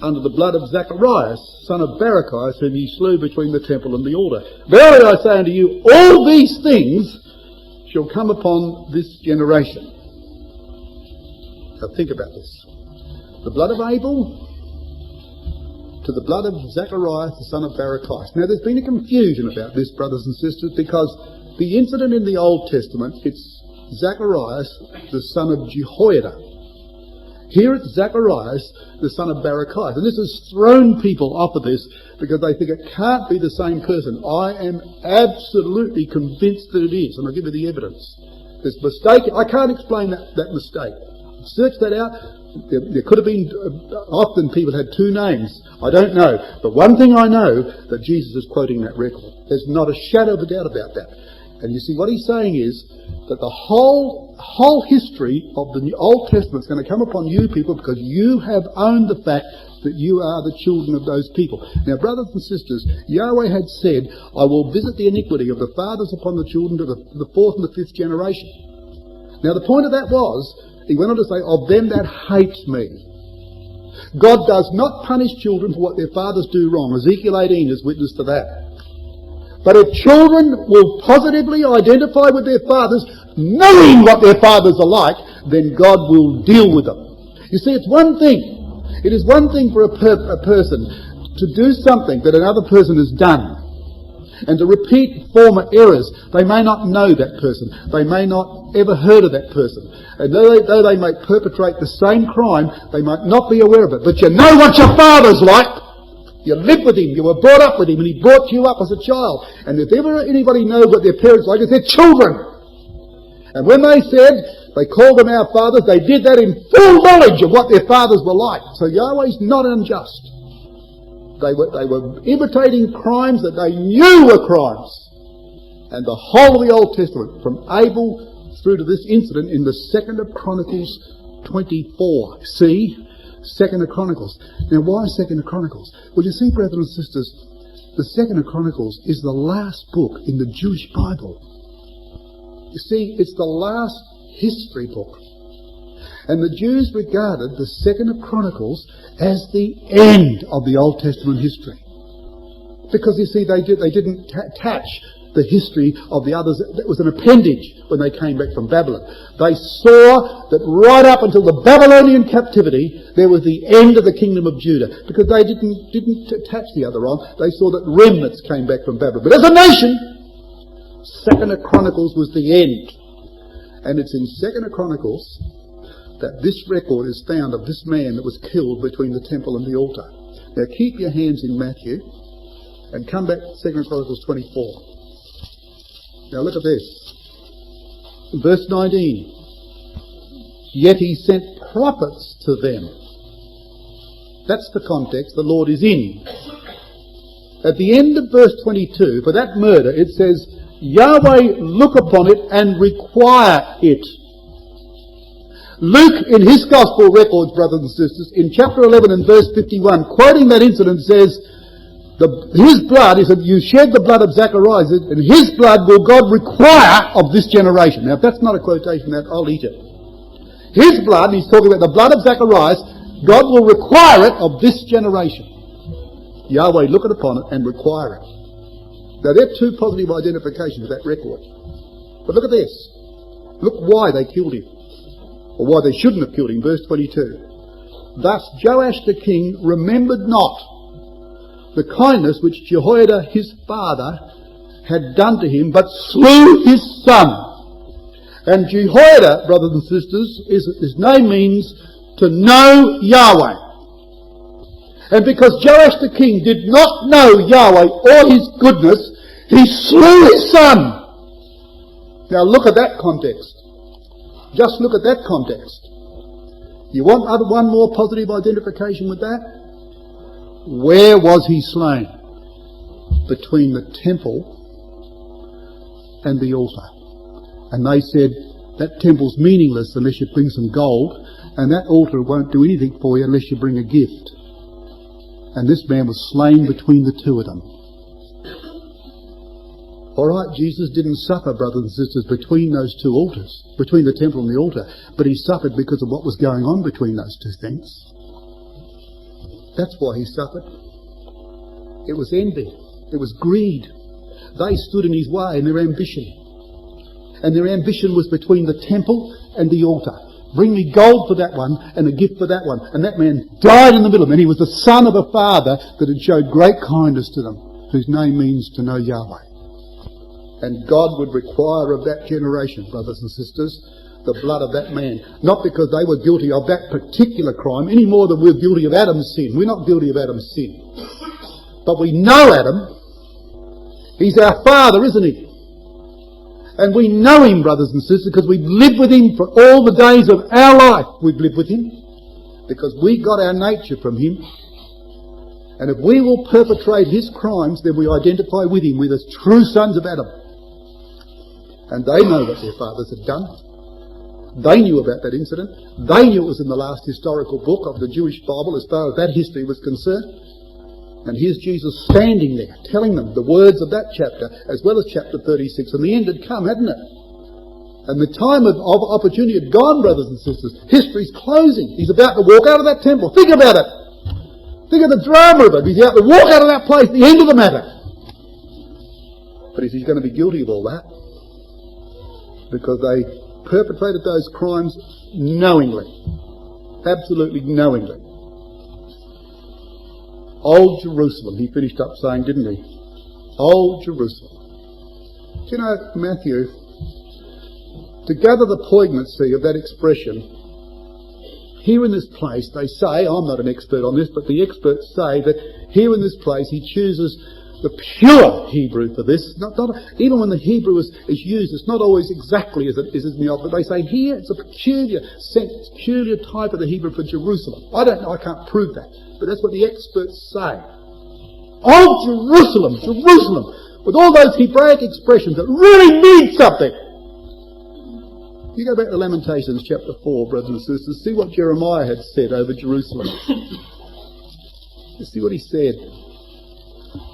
under the blood of Zacharias, son of Barachias, whom ye slew between the temple and the altar. Verily I say unto you, all these things shall come upon this generation. Now think about this. The blood of Abel to the blood of Zacharias, the son of Barachias. Now there's been a confusion about this, brothers and sisters, because the incident in the Old Testament, it's Zacharias, the son of Jehoiada. Here it's Zacharias, the son of Barachias. And this has thrown people off of this because they think it can't be the same person. I am absolutely convinced that it is, and I'll give you the evidence. This mistake, I can't explain that mistake. Search that out. There could have been, often people had two names. I don't know. But one thing I know, that Jesus is quoting that record. There's not a shadow of a doubt about that. And you see, what he's saying is that the whole history of the Old Testament is going to come upon you people because you have owned the fact that you are the children of those people. Now, brothers and sisters, Yahweh had said, I will visit the iniquity of the fathers upon the children to the fourth and the fifth generation. Now, the point of that was, he went on to say, of them that hate me. God does not punish children for what their fathers do wrong. Ezekiel 18 is witness to that. But if children will positively identify with their fathers, knowing what their fathers are like, then God will deal with them. You see, it's one thing. It is one thing for a person to do something that another person has done and to repeat former errors. They may not know that person. They may not ever heard of that person. And though they may perpetrate the same crime, they might not be aware of it. But you know what your father's like. You lived with him, you were brought up with him, and he brought you up as a child. And if ever anybody knows what their parents are like, it's their children. And when they said they called them our fathers, they did that in full knowledge of what their fathers were like. So Yahweh's not unjust. They were imitating crimes that they knew were crimes. And the whole of the Old Testament, from Abel through to this incident in the 2nd of Chronicles 24. See? 2nd of Chronicles. Now, why 2nd of Chronicles? Well, you see, brothers and sisters, the 2nd of Chronicles is the last book in the Jewish Bible. You see, it's the last history book. And the Jews regarded the 2nd of Chronicles as the end of the Old Testament history. Because, you see, they didn't attach the history of the others. That was an appendage when they came back from Babylon. They saw that right up until the Babylonian captivity, there was the end of the kingdom of Judah. Because they didn't attach the other on. They saw that remnants came back from Babylon. But as a nation, 2nd of Chronicles was the end. And it's in 2nd of Chronicles that this record is found of this man that was killed between the temple and the altar. Now keep your hands in Matthew and come back to 2nd Chronicles 24. Now look at this. Verse 19. Yet he sent prophets to them. That's the context the Lord is in. At the end of verse 22, for that murder, it says, Yahweh look upon it and require it. Luke, in his Gospel records, brothers and sisters, in chapter 11 and verse 51, quoting that incident, says, his blood is that you shed the blood of Zacharias, and his blood will God require of this generation. Now, if that's not a quotation, I'll eat it. His blood, he's talking about the blood of Zacharias, God will require it of this generation. Yahweh looketh upon it and require it. Now, there are two positive identifications of that record. But look at this. Look why they killed him. or why they shouldn't have killed him. Verse 22. Thus Joash the king remembered not the kindness which Jehoiada his father had done to him, but slew his son. And Jehoiada, brothers and sisters, his name means to know Yahweh. And because Joash the king did not know Yahweh or his goodness, he slew his son. Now look at that context. Just look at that context. You want one more positive identification with that? Where was he slain? Between the temple and the altar. And they said, that temple's meaningless unless you bring some gold, and that altar won't do anything for you unless you bring a gift. And this man was slain between the two of them. Alright, Jesus didn't suffer, brothers and sisters, between those two altars, between the temple and the altar, but he suffered because of what was going on between those two things. That's why he suffered. It was envy. It was greed. They stood in his way in their ambition. And their ambition was between the temple and the altar. Bring me gold for that one and a gift for that one. And that man died in the middle. And he was the son of a father that had showed great kindness to them, whose name means to know Yahweh. And God would require of that generation, brothers and sisters, the blood of that man. Not because they were guilty of that particular crime, any more than we're guilty of Adam's sin. We're not guilty of Adam's sin. But we know Adam. He's our father, isn't he? And we know him, brothers and sisters, because we've lived with him for all the days of our life. We've lived with him because we got our nature from him. And if we will perpetrate his crimes, then we identify with him. We're the true sons of Adam. And they know what their fathers had done. They knew about that incident. They knew it was in the last historical book of the Jewish Bible as far as that history was concerned. And here's Jesus standing there, telling them the words of that chapter, as well as chapter 36. And the end had come, hadn't it? And the time of opportunity had gone, brothers and sisters. History's closing. He's about to walk out of that temple. Think about it. Think of the drama of it. He's about to walk out of that place, the end of the matter. But is he going to be guilty of all that? Because they perpetrated those crimes knowingly. Absolutely knowingly. Old Jerusalem, he finished up saying, didn't he? Old Jerusalem. Do you know, Matthew, to gather the poignancy of that expression, here in this place, they say, I'm not an expert on this, but the experts say that here in this place he chooses the pure Hebrew for this. Even when the Hebrew is used, it's not always exactly as it is in the Old, but they say here it's a peculiar sense, peculiar type of the Hebrew for Jerusalem. I don't know, I can't prove that, but that's what the experts say. Oh, Jerusalem, Jerusalem, with all those Hebraic expressions that really mean something. You go back to Lamentations chapter 4, brothers and sisters, see what Jeremiah had said over Jerusalem. You see what he said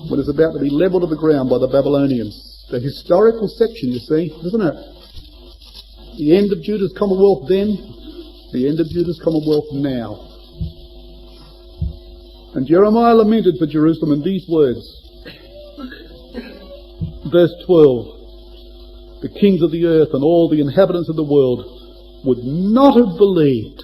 when it's about to be levelled to the ground by the Babylonians. The historical section, you see, isn't it? The end of Judah's commonwealth then, the end of Judah's commonwealth now. And Jeremiah lamented for Jerusalem in these words. Verse 12. The kings of the earth and all the inhabitants of the world would not have believed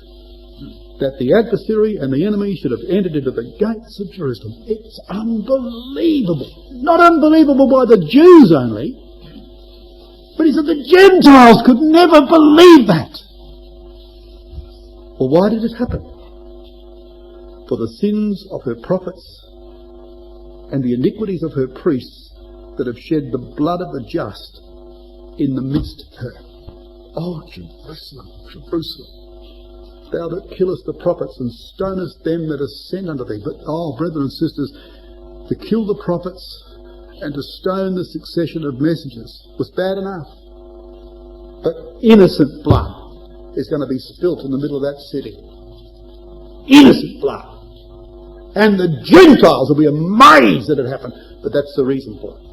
that the adversary and the enemy should have entered into the gates of Jerusalem. It's unbelievable. Not unbelievable by the Jews only, but he said the Gentiles could never believe that. Well, why did it happen? For the sins of her prophets and the iniquities of her priests that have shed the blood of the just in the midst of her. Oh, Jerusalem, Jerusalem, thou that killest the prophets and stonest them that are sent unto thee. But, oh, brethren and sisters, to kill the prophets and to stone the succession of messengers was bad enough. But innocent blood is going to be spilt in the middle of that city. Innocent blood. And the Gentiles will be amazed that it happened. But that's the reason for it.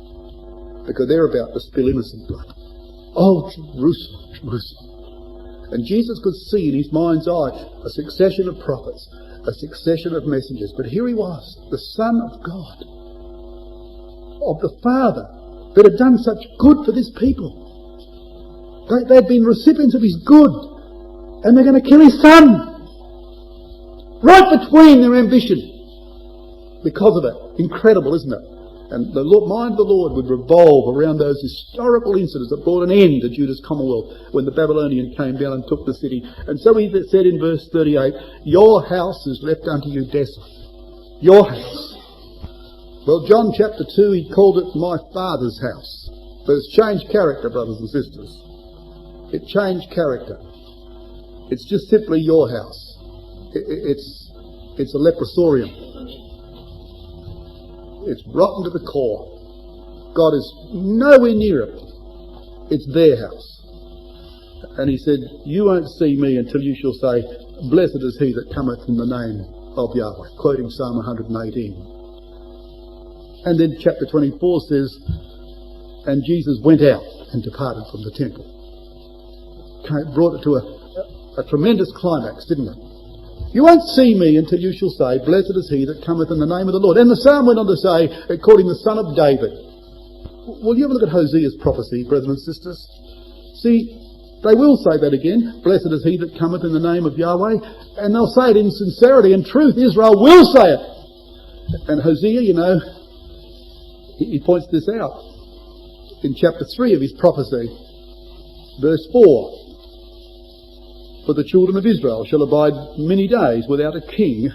Because they're about to spill innocent blood. Oh, Jerusalem, Jerusalem. And Jesus could see in his mind's eye a succession of prophets, a succession of messengers. But here he was, the Son of God, of the Father, that had done such good for this people. They'd been recipients of his good. and they're going to kill his son. Right between their ambition. Because of it. Incredible, isn't it? And the mind of the Lord would revolve around those historical incidents that brought an end to Judah's commonwealth when the Babylonian came down and took the city. And so he said in verse 38, your house is left unto you desolate. Your house. Well, John chapter 2, he called it my Father's house. But it's changed character, brothers and sisters. It changed character. It's just simply your house. It's a leprosarium. It's rotten to the core. God is nowhere near it. It's their house. And he said, you won't see me until you shall say, blessed is he that cometh in the name of Yahweh, quoting Psalm 118. And then chapter 24 says, and Jesus went out and departed from the temple. Brought it to a tremendous climax, didn't it? You won't see me until you shall say, blessed is he that cometh in the name of the Lord. And the psalm went on to say, according the son of David. Will you have a look at Hosea's prophecy, brothers and sisters? See, they will say that again, blessed is he that cometh in the name of Yahweh. And they'll say it in sincerity and truth. Israel will say it. And Hosea, you know, he points this out in chapter 3 of his prophecy, verse 4. For the children of Israel shall abide many days without a king,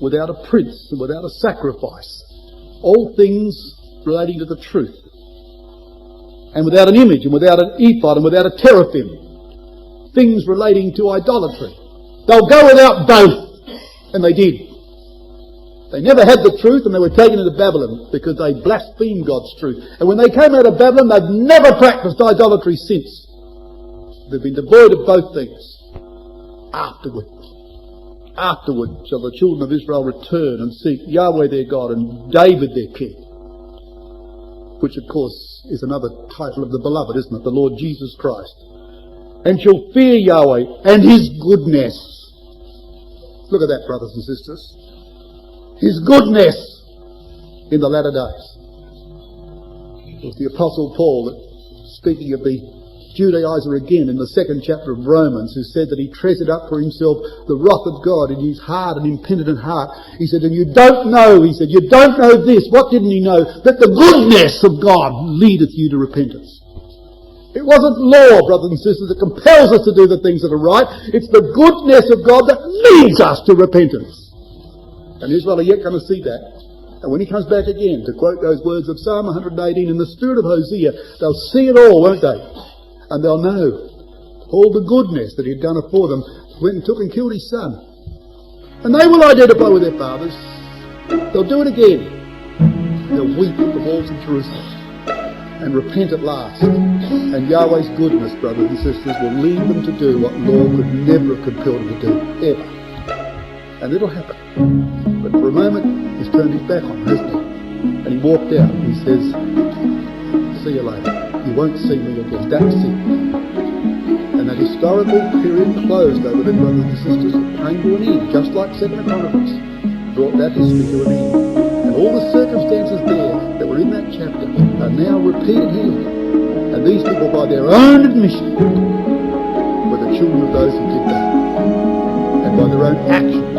without a prince, and without a sacrifice. All things relating to the truth. And without an image, and without an ephod, and without a teraphim. Things relating to idolatry. They'll go without both. And they did. They never had the truth, and they were taken into Babylon because they blasphemed God's truth. And when they came out of Babylon, they've never practiced idolatry since. They've been devoid of both things. Afterward shall the children of Israel return and seek Yahweh their God and David their king. Which of course is another title of the beloved, isn't it? The Lord Jesus Christ. And shall fear Yahweh and his goodness. Look at that, brothers and sisters. His goodness in the latter days. It was the Apostle Paul that, speaking of the Judaizer again in the 2nd chapter of Romans, who said that he treasured up for himself the wrath of God in his hard and impenitent heart. He said, and you don't know this. What didn't he know? That the goodness of God leadeth you to repentance. It wasn't law, brothers and sisters, that compels us to do the things that are right. It's the goodness of God that leads us to repentance. And Israel are yet going to see that. And when he comes back again to quote those words of Psalm 118 in the spirit of Hosea, they'll see it all, won't they? And they'll know all the goodness that he'd done for them, went and took and killed his son. And they will identify with their fathers. They'll do it again. They'll weep at the walls of Jerusalem and repent at last. And Yahweh's goodness, brothers and sisters, will lead them to do what law could never have compelled them to do, ever. And it'll happen. But for a moment, he's turned his back on them, hasn't he? And he walked out and he says, see you later. You won't see me again. That's it. And that historical period closed over them, brothers and sisters. It came to an end, just like 2nd Chronicles brought that history to an end. And all the circumstances there that were in that chapter are now repeated here. And these people, by their own admission, were the children of those who did that. And by their own actions,